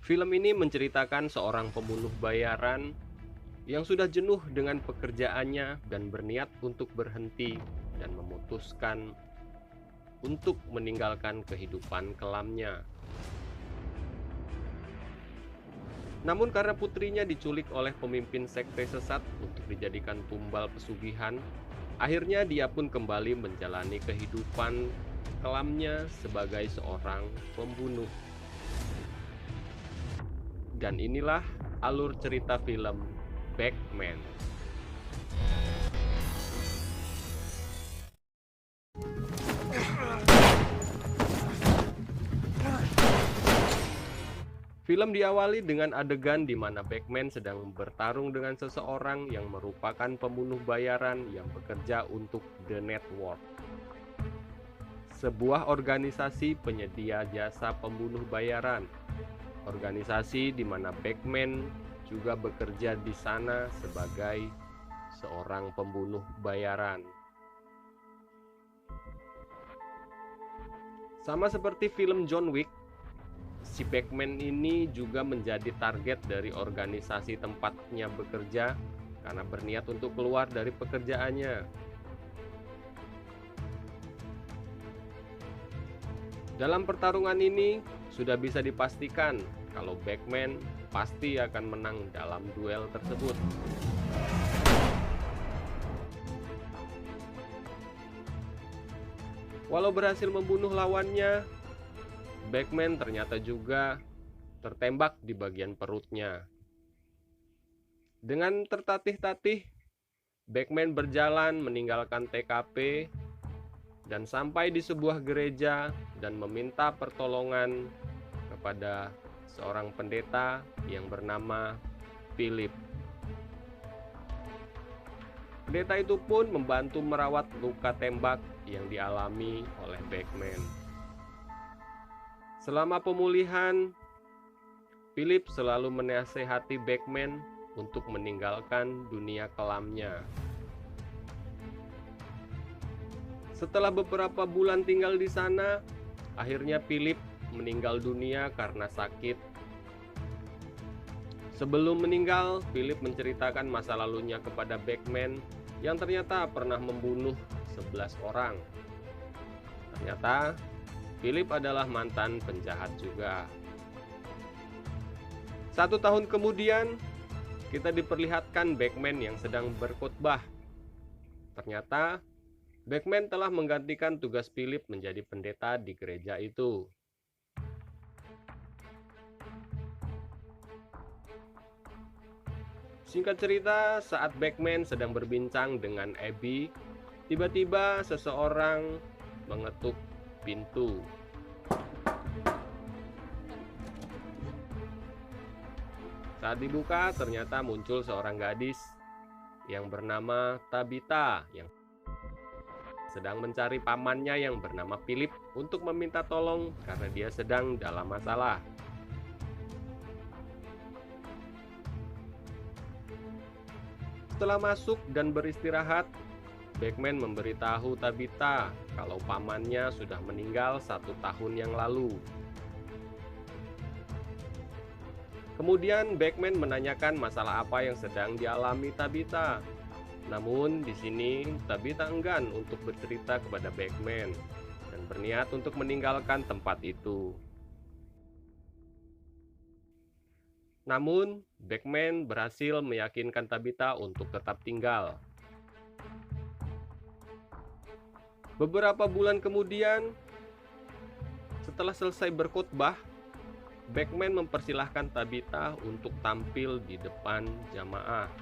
Film ini menceritakan seorang pembunuh bayaran yang sudah jenuh dengan pekerjaannya dan berniat untuk berhenti dan memutuskan untuk meninggalkan kehidupan kelamnya. Namun karena putrinya diculik oleh pemimpin sekte sesat untuk dijadikan tumbal pesugihan, akhirnya dia pun kembali menjalani kehidupan kelamnya sebagai seorang pembunuh. Dan inilah alur cerita film Batman. Film diawali dengan adegan di mana Batman sedang bertarung dengan seseorang yang merupakan pembunuh bayaran yang bekerja untuk The Network, sebuah organisasi penyedia jasa pembunuh bayaran. Organisasi di mana Batman juga bekerja di sana sebagai seorang pembunuh bayaran. Sama seperti film John Wick, si Batman ini juga menjadi target dari organisasi tempatnya bekerja karena berniat untuk keluar dari pekerjaannya. Dalam pertarungan ini, sudah bisa dipastikan kalau Batman pasti akan menang dalam duel tersebut. Walau berhasil membunuh lawannya, Batman ternyata juga tertembak di bagian perutnya. Dengan tertatih-tatih, Batman berjalan meninggalkan TKP dan sampai di sebuah gereja dan meminta pertolongan kepada seorang pendeta yang bernama Philip. Pendeta itu pun membantu merawat luka tembak yang dialami oleh Batman. Selama pemulihan, Philip selalu menasehati Batman untuk meninggalkan dunia kelamnya. Setelah beberapa bulan tinggal di sana, akhirnya Philip meninggal dunia karena sakit. Sebelum meninggal, Philip menceritakan masa lalunya kepada Batman yang ternyata pernah membunuh 11 orang. Ternyata Philip adalah mantan penjahat juga. 1 tahun kemudian, kita diperlihatkan Batman yang sedang berkhotbah. Ternyata Batman telah menggantikan tugas Philip menjadi pendeta di gereja itu. Singkat cerita, saat Batman sedang berbincang dengan Abby, tiba-tiba seseorang mengetuk pintu. Saat dibuka, ternyata muncul seorang gadis yang bernama Tabitha yang sedang mencari pamannya yang bernama Philip untuk meminta tolong karena dia sedang dalam masalah. Setelah masuk dan beristirahat, Batman memberitahu Tabitha kalau pamannya sudah meninggal 1 tahun yang lalu. Kemudian Batman menanyakan masalah apa yang sedang dialami Tabitha. Namun di sini Tabitha enggan untuk bercerita kepada Batman dan berniat untuk meninggalkan tempat itu. Namun Batman berhasil meyakinkan Tabitha untuk tetap tinggal. Beberapa bulan kemudian, setelah selesai berkhotbah, Batman mempersilahkan Tabitha untuk tampil di depan jamaah.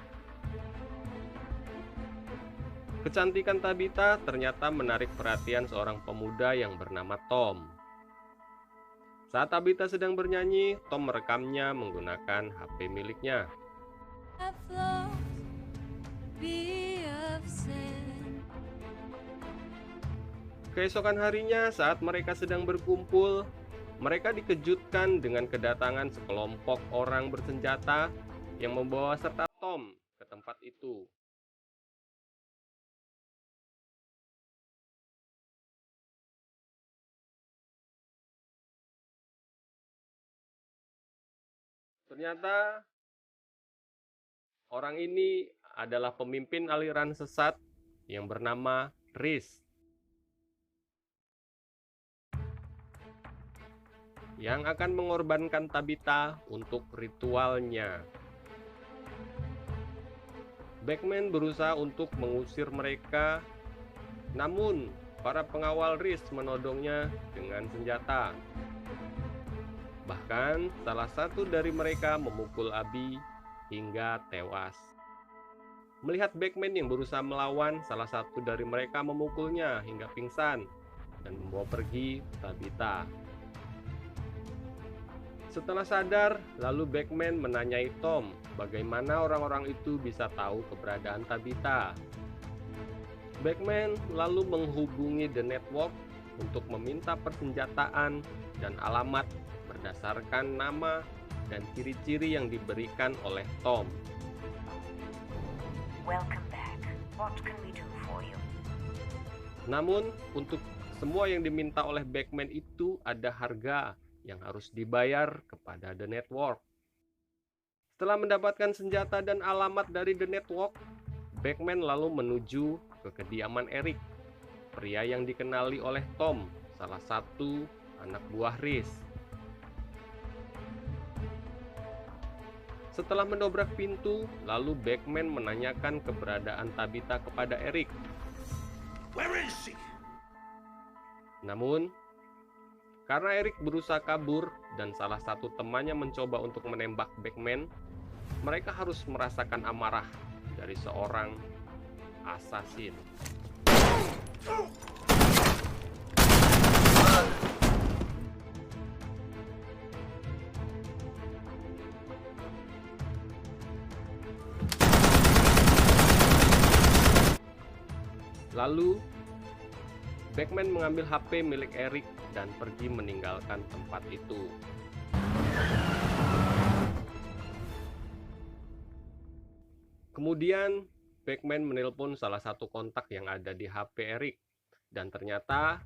Kecantikan Tabitha ternyata menarik perhatian seorang pemuda yang bernama Tom. Saat Tabitha sedang bernyanyi, Tom merekamnya menggunakan HP miliknya. Keesokan harinya saat mereka sedang berkumpul, mereka dikejutkan dengan kedatangan sekelompok orang bersenjata yang membawa serta Tom ke tempat itu. Ternyata orang ini adalah pemimpin aliran sesat yang bernama Riz, yang akan mengorbankan Tabitha untuk ritualnya. Beckman berusaha untuk mengusir mereka, namun para pengawal Riz menodongnya dengan senjata. Bahkan salah satu dari mereka memukul Abby hingga tewas. Melihat Beckman yang berusaha melawan, salah satu dari mereka memukulnya hingga pingsan dan membawa pergi Tabitha. Setelah sadar, lalu Beckman menanyai Tom bagaimana orang-orang itu bisa tahu keberadaan Tabitha. Beckman lalu menghubungi The Network untuk meminta persenjataan dan alamat berdasarkan nama dan ciri-ciri yang diberikan oleh Tom. Welcome back. What can we do for you? Namun, untuk semua yang diminta oleh Beckman itu ada harga yang harus dibayar kepada The Network. Setelah mendapatkan senjata dan alamat dari The Network, Beckman lalu menuju ke kediaman Eric, pria yang dikenali oleh Tom, salah satu anak buah Riz. Setelah mendobrak pintu, lalu Beckman menanyakan keberadaan Tabitha kepada Eric. Where is she? Namun, karena Eric berusaha kabur dan salah satu temannya mencoba untuk menembak Beckman, mereka harus merasakan amarah dari seorang asasin. Lalu, Beckman mengambil HP milik Eric dan pergi meninggalkan tempat itu. Kemudian, Beckman menelpon salah satu kontak yang ada di HP Eric, dan ternyata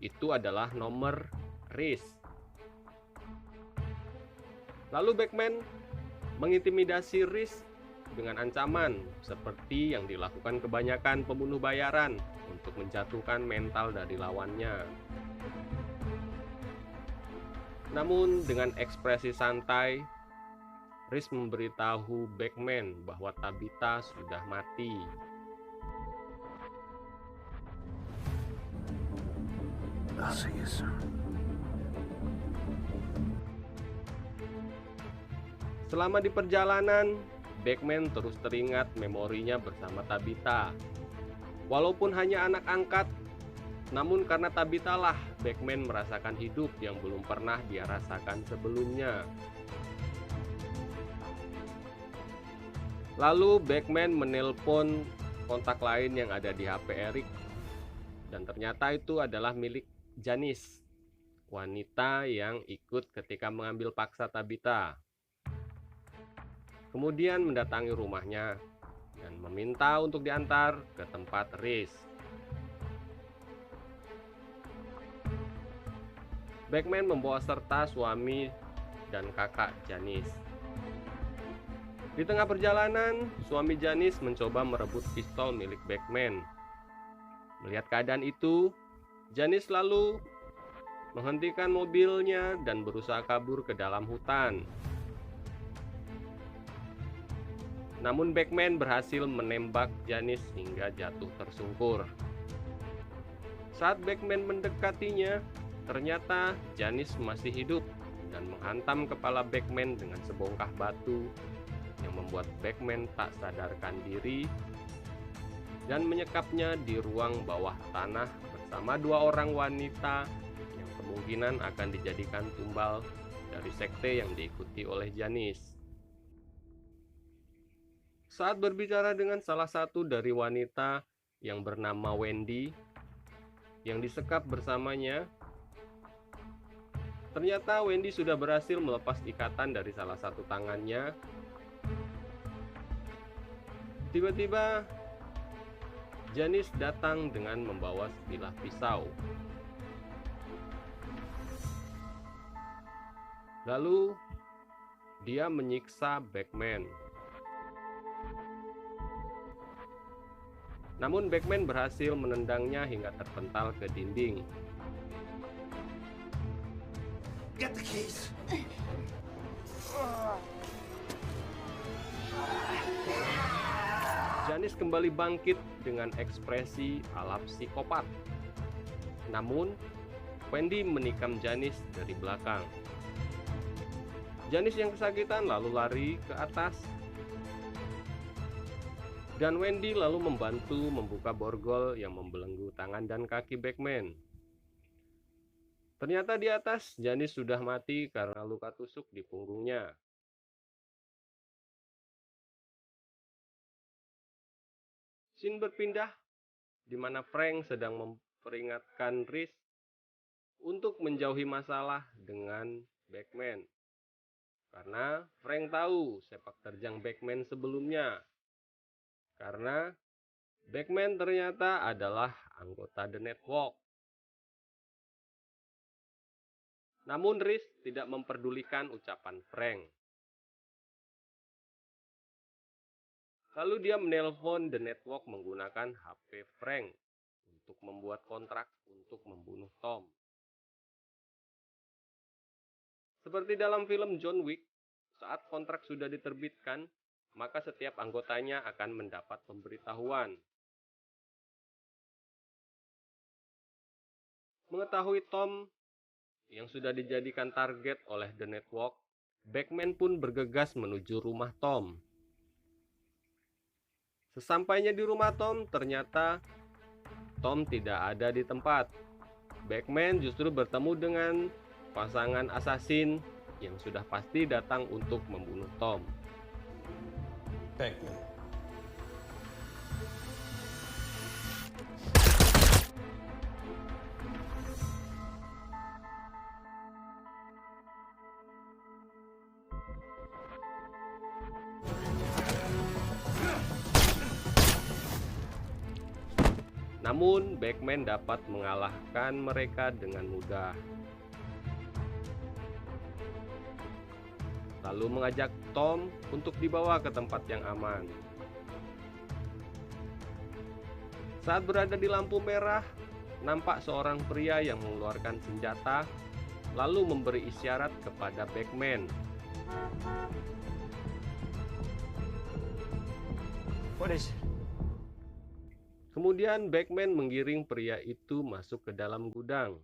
itu adalah nomor Riz. Lalu Beckman mengintimidasi Riz dengan ancaman seperti yang dilakukan kebanyakan pembunuh bayaran untuk menjatuhkan mental dari lawannya. Namun dengan ekspresi santai, Riz memberitahu Beckman bahwa Tabitha sudah mati. I'll see you soon. Selama di perjalanan, Beckman terus teringat memorinya bersama Tabitha. Walaupun hanya anak angkat, namun karena Tabitha lah Beckman merasakan hidup yang belum pernah dia rasakan sebelumnya. Lalu Beckman menelpon kontak lain yang ada di HP Eric, dan ternyata itu adalah milik Janice, wanita yang ikut ketika mengambil paksa Tabitha. Kemudian mendatangi rumahnya dan meminta untuk diantar ke tempat Riz. Beckman membawa serta suami dan kakak Janice. Di tengah perjalanan, suami Janice mencoba merebut pistol milik Beckman. Melihat keadaan itu, Janice lalu menghentikan mobilnya dan berusaha kabur ke dalam hutan. Namun Beckman berhasil menembak Janice hingga jatuh tersungkur. Saat Beckman mendekatinya, ternyata Janice masih hidup dan menghantam kepala Beckman dengan sebongkah batu yang membuat Beckman tak sadarkan diri dan menyekapnya di ruang bawah tanah bersama dua orang wanita yang kemungkinan akan dijadikan tumbal dari sekte yang diikuti oleh Janice. Saat berbicara dengan salah satu dari wanita yang bernama Wendy yang disekap bersamanya, ternyata Wendy sudah berhasil melepas ikatan dari salah satu tangannya. Tiba-tiba Janice datang dengan membawa sebilah pisau. Lalu Dia menyiksa Beckman. Namun Beckman berhasil menendangnya hingga terpental ke dinding. Get the keys. Janice kembali bangkit dengan ekspresi ala psikopat. Namun, Wendy menikam Janice dari belakang. Janice yang kesakitan lalu lari ke atas. Dan Wendy lalu membantu membuka borgol yang membelenggu tangan dan kaki Beckman. Ternyata di atas, Janice sudah mati karena luka tusuk di punggungnya. Scene berpindah di mana Frank sedang memperingatkan Rhys untuk menjauhi masalah dengan Beckman. Karena Frank tahu sepak terjang Beckman sebelumnya. Karena Beckman ternyata adalah anggota The Network. Namun Rhys tidak memperdulikan ucapan Frank. Lalu dia menelpon The Network menggunakan HP Frank untuk membuat kontrak untuk membunuh Tom. Seperti dalam film John Wick, saat kontrak sudah diterbitkan, maka setiap anggotanya akan mendapat pemberitahuan. Mengetahui Tom yang sudah dijadikan target oleh The Network, Beckman pun bergegas menuju rumah Tom. Sesampainya di rumah Tom, ternyata Tom tidak ada di tempat. Beckman justru bertemu dengan pasangan asasin yang sudah pasti datang untuk membunuh Tom. Beckman. Namun, Beckman dapat mengalahkan mereka dengan mudah. Lalu mengajak Tom untuk dibawa ke tempat yang aman. Saat berada di lampu merah, nampak seorang pria yang mengeluarkan senjata, lalu memberi isyarat kepada Beckman. What is it? Kemudian Beckman menggiring pria itu masuk ke dalam gudang.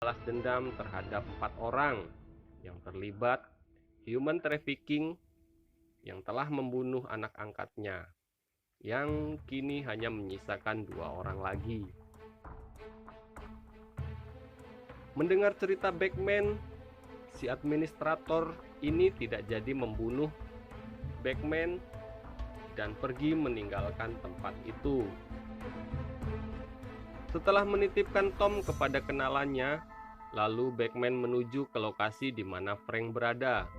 Balas dendam terhadap 4 orang yang terlibat human trafficking yang telah membunuh anak angkatnya, yang kini hanya menyisakan 2 orang lagi. Mendengar cerita Beckman, si administrator ini tidak jadi membunuh Beckman dan pergi meninggalkan tempat itu. Setelah menitipkan Tom kepada kenalannya, lalu Beckman menuju ke lokasi di mana Frank berada.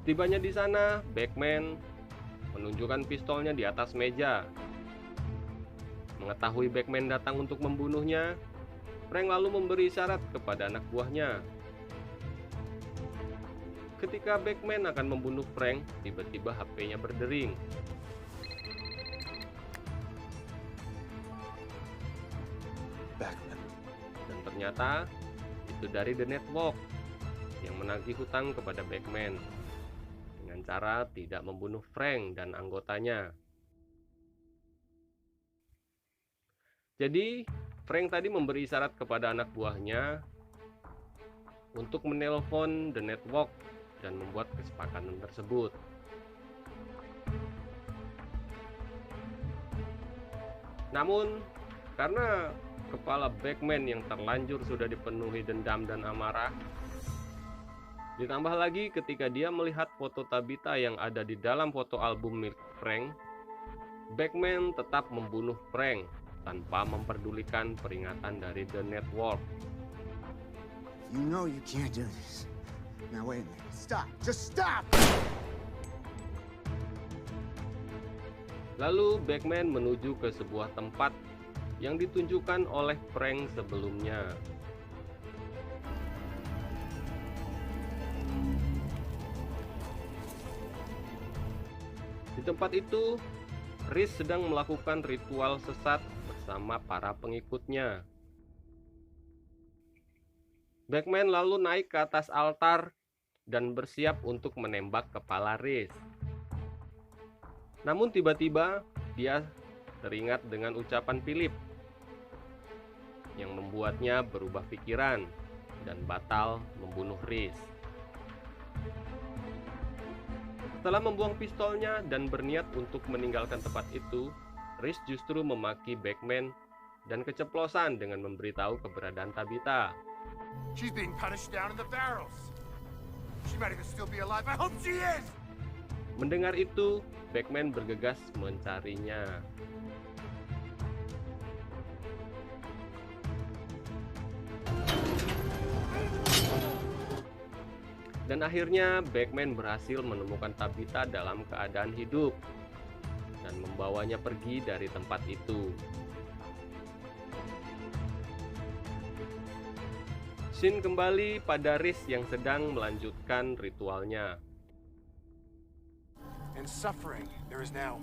Tibanya di sana, Beckman menunjukkan pistolnya di atas meja. Mengetahui Beckman datang untuk membunuhnya, Frank lalu memberi isyarat kepada anak buahnya. Ketika Beckman akan membunuh Frank, tiba-tiba HP-nya berdering. Beckman. Dan ternyata itu dari The Network yang menagih hutang kepada Batman dengan cara tidak membunuh Frank dan anggotanya. Jadi, Frank tadi memberi isyarat kepada anak buahnya untuk menelpon The Network dan membuat kesepakatan tersebut. Namun, karena kepala Batman yang terlanjur sudah dipenuhi dendam dan amarah, ditambah lagi ketika dia melihat foto Tabitha yang ada di dalam foto album milik Frank, Batman tetap membunuh Frank tanpa memperdulikan peringatan dari The Network. You know you can't do this. Now wait a minute. Stop. Just stop! Lalu Batman menuju ke sebuah tempat yang ditunjukkan oleh Frank sebelumnya. Di tempat itu, Reese sedang melakukan ritual sesat bersama para pengikutnya. Batman lalu naik ke atas altar dan bersiap untuk menembak kepala Reese. Namun tiba-tiba dia teringat dengan ucapan Philip yang membuatnya berubah pikiran dan batal membunuh Reese. Setelah membuang pistolnya dan berniat untuk meninggalkan tempat itu, Reese justru memaki Batman dan keceplosan dengan memberitahu keberadaan Tabitha. She's being punished down in the barrels. She might even still be alive. I hope she is! Mendengar itu, Batman bergegas mencarinya. Dan akhirnya Batman berhasil menemukan Tabitha dalam keadaan hidup dan membawanya pergi dari tempat itu. Scene kembali pada Reese yang sedang melanjutkan ritualnya. In suffering, there is now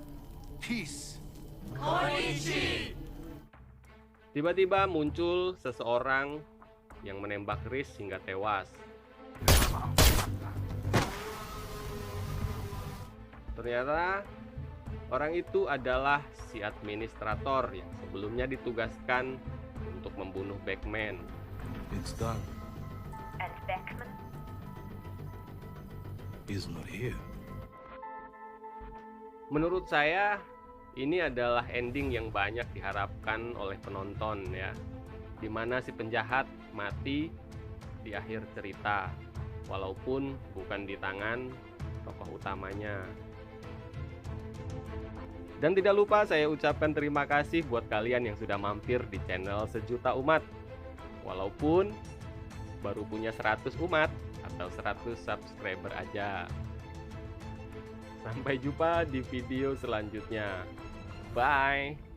peace. Tiba-tiba muncul seseorang yang menembak Reese hingga tewas. Ternyata orang itu adalah si administrator yang sebelumnya ditugaskan untuk membunuh Batman. It's done. And Beckman? He's not here. Menurut saya ini adalah ending yang banyak diharapkan oleh penonton ya, dimana si penjahat mati di akhir cerita walaupun bukan di tangan tokoh utamanya. Dan tidak lupa saya ucapkan terima kasih buat kalian yang sudah mampir di channel Sejuta Umat, walaupun baru punya 100 umat atau 100 subscriber aja. Sampai jumpa di video selanjutnya. Bye.